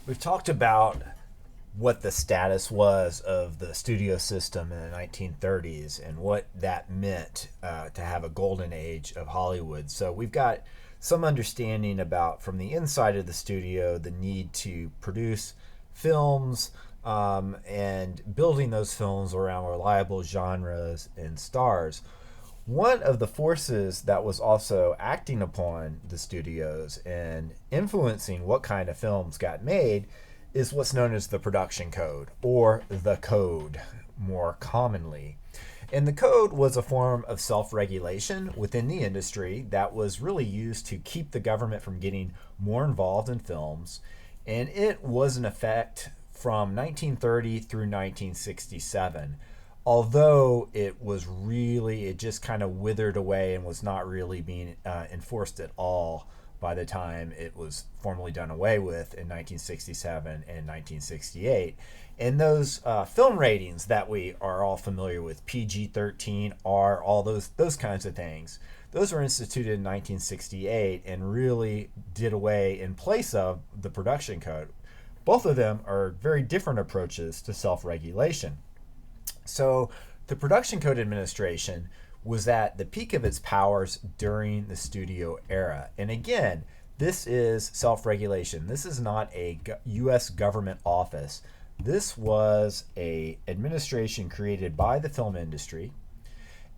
We've talked about what the status was of the studio system in the 1930s and what that meant to have a golden age of Hollywood. So we've got some understanding about, from the inside of the studio, the need to produce films and building those films around reliable genres and stars. One of the forces that was also acting upon the studios and influencing what kind of films got made is what's known as the production code, or the code more commonly. And the code was a form of self regulation within the industry that was really used to keep the government from getting more involved in films. And it was in effect from 1930 through 1967, although it just kind of withered away and was not really being enforced at all by the time it was formally done away with in 1967 and 1968. And those film ratings that we are all familiar with, PG-13, R, all those kinds of things, those were instituted in 1968 and really did away in place of the production code. Both of them are very different approaches to self-regulation. So the Production Code Administration was at the peak of its powers during the studio era. And again, this is self regulation. This is not a U.S. government office. This was a administration created by the film industry.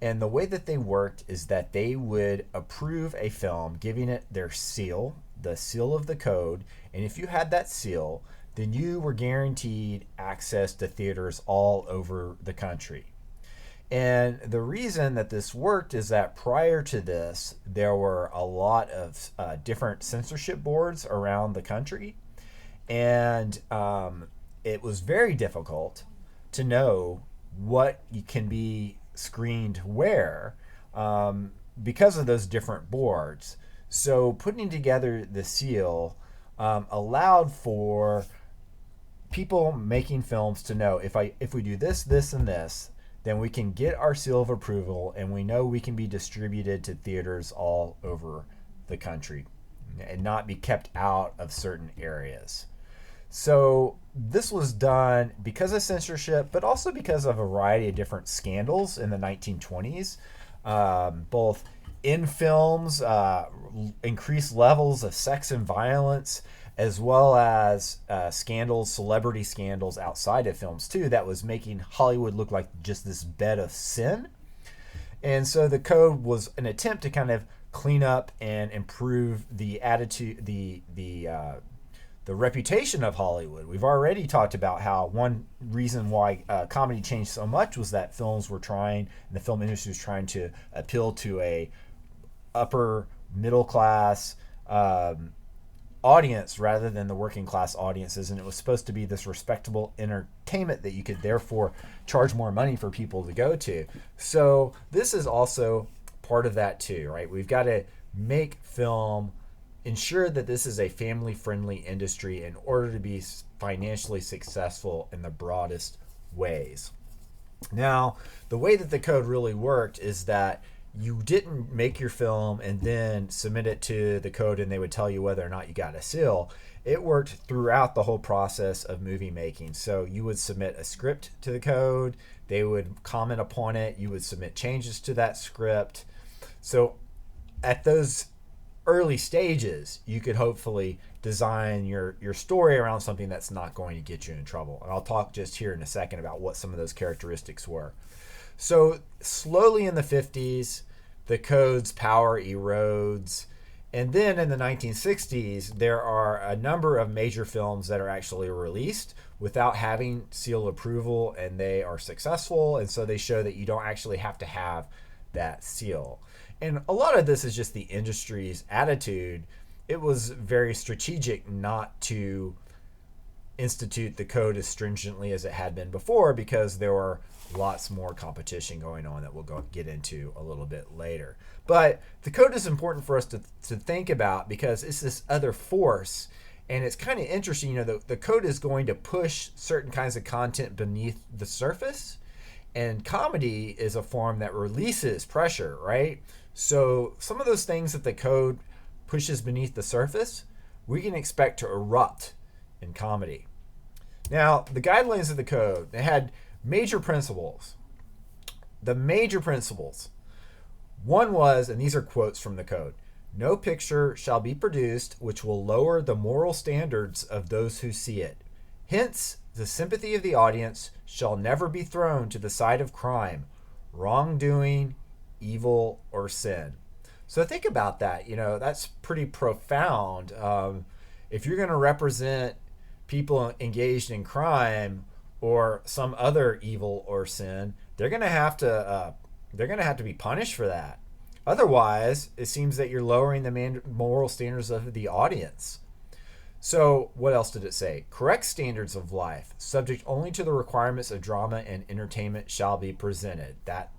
And the way that they worked is that they would approve a film, giving it their seal, the seal of the code. And if you had that seal, then you were guaranteed access to theaters all over the country. And the reason that this worked is that prior to this, there were a lot of different censorship boards around the country. And it was very difficult to know what can be screened where because of those different boards. So putting together the seal allowed for people making films to know, if we do this, this, and this, then we can get our seal of approval and we know we can be distributed to theaters all over the country and not be kept out of certain areas. So this was done because of censorship, but also because of a variety of different scandals in the 1920s, both in films, increased levels of sex and violence, as well as scandals, celebrity scandals outside of films too, that was making Hollywood look like just this bed of sin. And so the code was an attempt to kind of clean up and improve the attitude, the reputation of Hollywood. We've already talked about how one reason why comedy changed so much was that films were trying, and the film industry was trying to appeal to a upper middle class audience rather than the working class audiences, and it was supposed to be this respectable entertainment that you could therefore charge more money for people to go to. So this is also part of that too, right? We've got to make film, ensure that this is a family friendly industry in order to be financially successful in the broadest ways. Now, the way that the code really worked is that you didn't make your film and then submit it to the code and they would tell you whether or not you got a seal. It worked throughout the whole process of movie making. So you would submit a script to the code, they would comment upon it, you would submit changes to that script. So at those early stages, you could hopefully design your story around something that's not going to get you in trouble. And I'll talk just here in a second about what some of those characteristics were. So slowly in the 50s, the code's power erodes. And then in the 1960s, there are a number of major films that are actually released without having seal approval, and they are successful. And so they show that you don't actually have to have that seal. And a lot of this is just the industry's attitude. It was very strategic not to institute the code as stringently as it had been before because there were lots more competition going on that we'll get into a little bit later. But the code is important for us to think about because it's this other force, and it's kind of interesting. You know, the code is going to push certain kinds of content beneath the surface, and comedy is a form that releases pressure, right? So some of those things that the code pushes beneath the surface, we can expect to erupt in comedy. Now, the guidelines of the code, they had major principles. The major principles. One was, and these are quotes from the code, no picture shall be produced which will lower the moral standards of those who see it. Hence, the sympathy of the audience shall never be thrown to the side of crime, wrongdoing, evil, or sin. So think about that. That's pretty profound. If you're going to represent people engaged in crime or some other evil or sin, they're going to have to be punished for that. Otherwise, it seems that you're lowering the moral standards of the audience. So what else did it say? Correct standards of life, subject only to the requirements of drama and entertainment, shall be presented. That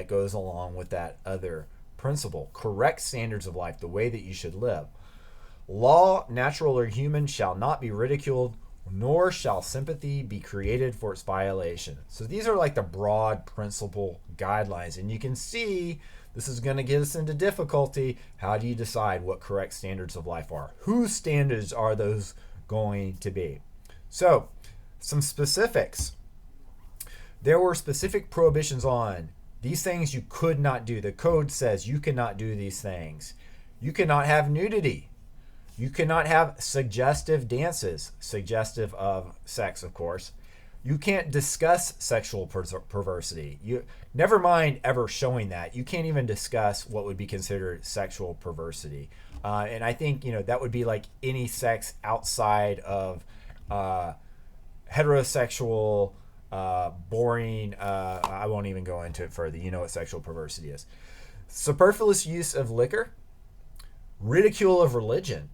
goes along with that other principle. Correct standards of life, the way that you should live. Law, natural or human, shall not be ridiculed, nor shall sympathy be created for its violation. So these are like the broad principle guidelines. And you can see this is going to get us into difficulty. How do you decide what correct standards of life are? Whose standards are those going to be? So, some specifics. There were specific prohibitions on these things you could not do. The code says you cannot do these things. You cannot have nudity. You cannot have suggestive dances, suggestive of sex, of course. You can't discuss sexual perversity. Never mind ever showing that. You can't even discuss what would be considered sexual perversity. And I think, that would be like any sex outside of heterosexual, boring. I won't even go into it further. You know what sexual perversity is. Superfluous use of liquor, ridicule of religion.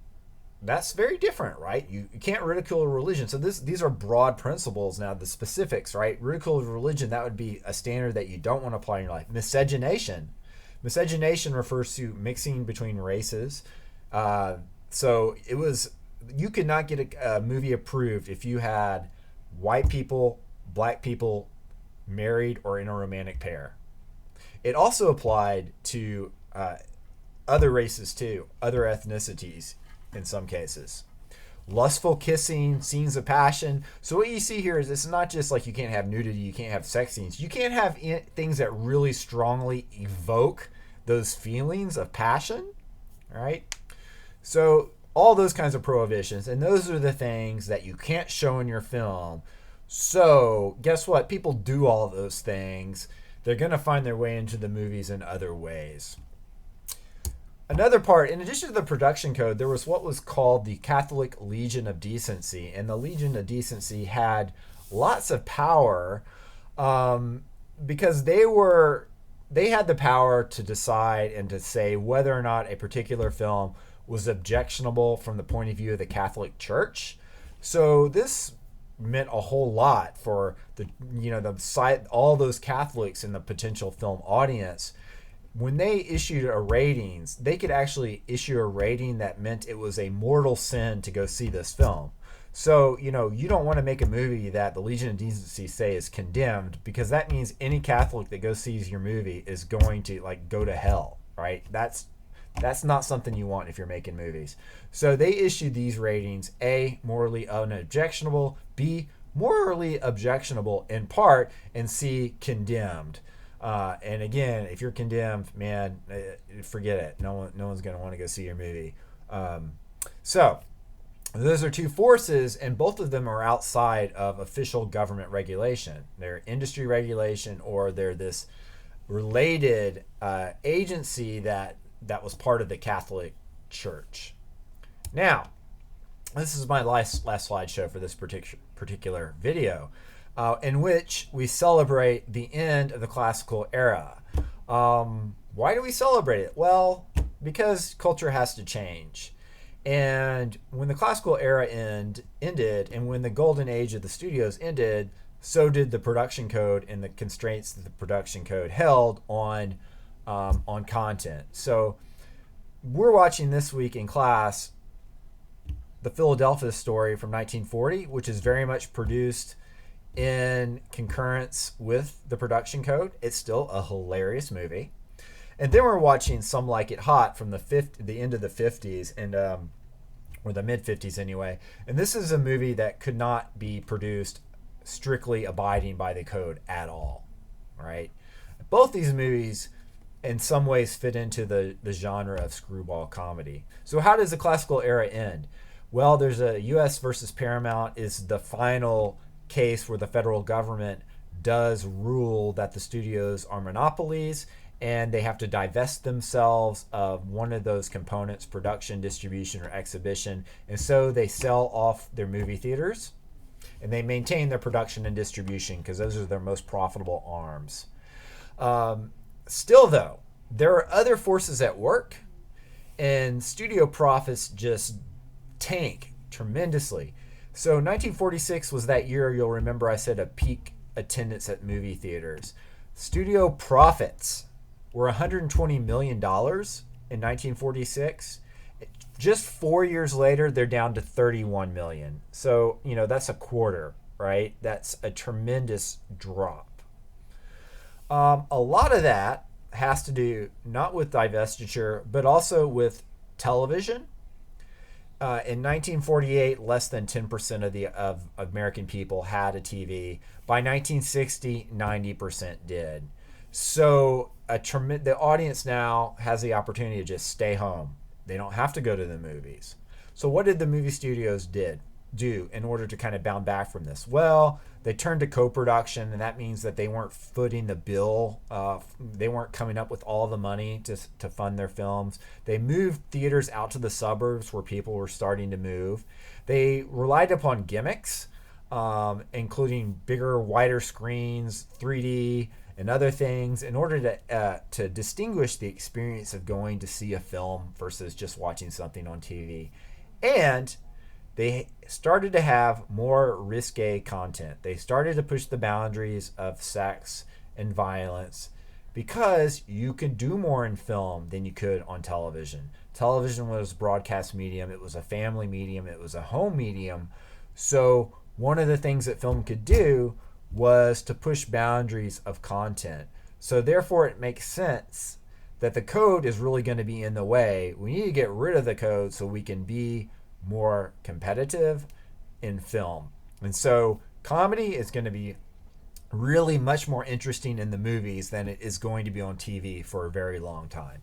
That's very different, right? You can't ridicule religion. So these are broad principles. Now, the specifics, right? Ridicule of religion, that would be a standard that you don't want to apply in your life. Miscegenation. Miscegenation refers to mixing between races. So you could not get a movie approved if you had white people, black people married or in a romantic pair. It also applied to other races too, other ethnicities in some cases. Lustful kissing, scenes of passion. So what you see here is it's not just like you can't have nudity, you can't have sex scenes. You can't have things that really strongly evoke those feelings of passion, right? So all those kinds of prohibitions, and those are the things that you can't show in your film. So guess what? People do all those things. They're going to find their way into the movies in other ways. Another part, in addition to the production code, there was what was called the Catholic Legion of Decency. And the Legion of Decency had lots of power because they had the power to decide and to say whether or not a particular film was objectionable from the point of view of the Catholic Church. So this meant a whole lot for all those Catholics in the potential film audience. When they issued a ratings, they could actually issue a rating that meant it was a mortal sin to go see this film. So, you don't want to make a movie that the Legion of Decency say is condemned, because that means any Catholic that goes sees your movie is going to go to hell, right? That's not something you want if you're making movies. So they issued these ratings: A, morally unobjectionable; B, morally objectionable in part; and C, condemned. And again, if you're condemned, man, forget it. No one's going to want to go see your movie. So those are two forces, and both of them are outside of official government regulation. They're industry regulation, or they're this related agency that was part of the Catholic Church. Now, this is my last slideshow for this particular video. In which we celebrate the end of the classical era. Why do we celebrate it? Well, because culture has to change. And when the classical era ended, and when the golden age of the studios ended, so did the production code and the constraints that the production code held on content. So we're watching this week in class the Philadelphia Story from 1940, which is very much produced in concurrence with the production code. It's still a hilarious movie. And then we're watching Some Like It Hot from the end of the 50s. And or the mid 50s anyway. And this is a movie that could not be produced strictly abiding by the code at all, right? Both these movies in some ways fit into the genre of screwball comedy. So how does the classical era end? Well, there's a U.S. versus Paramount is the final case where the federal government does rule that the studios are monopolies and they have to divest themselves of one of those components, production, distribution, or exhibition. And so they sell off their movie theaters and they maintain their production and distribution because those are their most profitable arms. Still, though, there are other forces at work, and studio profits just tank tremendously. So 1946 was that year, you'll remember I said, a peak attendance at movie theaters. Studio profits were $120 million in 1946. Just 4 years later, they're down to 31 million. So, that's a quarter, right? That's a tremendous drop. A lot of that has to do not with divestiture, but also with television. In 1948, less than 10% of American people had a TV. By 1960, 90% did. So the audience now has the opportunity to just stay home. They don't have to go to the movies. So what did the movie studios do in order to kind of bounce back from this? Well, they turned to co-production, and that means that they weren't footing the bill. They weren't coming up with all the money to fund their films. They moved theaters out to the suburbs where people were starting to move. They relied upon gimmicks, including bigger, wider screens, 3D, and other things in order to distinguish the experience of going to see a film versus just watching something on TV. And they started to have more risque content. They started to push the boundaries of sex and violence because you could do more in film than you could on television. Television was broadcast medium. It was a family medium. It was a home medium. So one of the things that film could do was to push boundaries of content. So therefore, it makes sense that the code is really going to be in the way. We need to get rid of the code so we can be more competitive in film. And so comedy is going to be really much more interesting in the movies than it is going to be on TV for a very long time.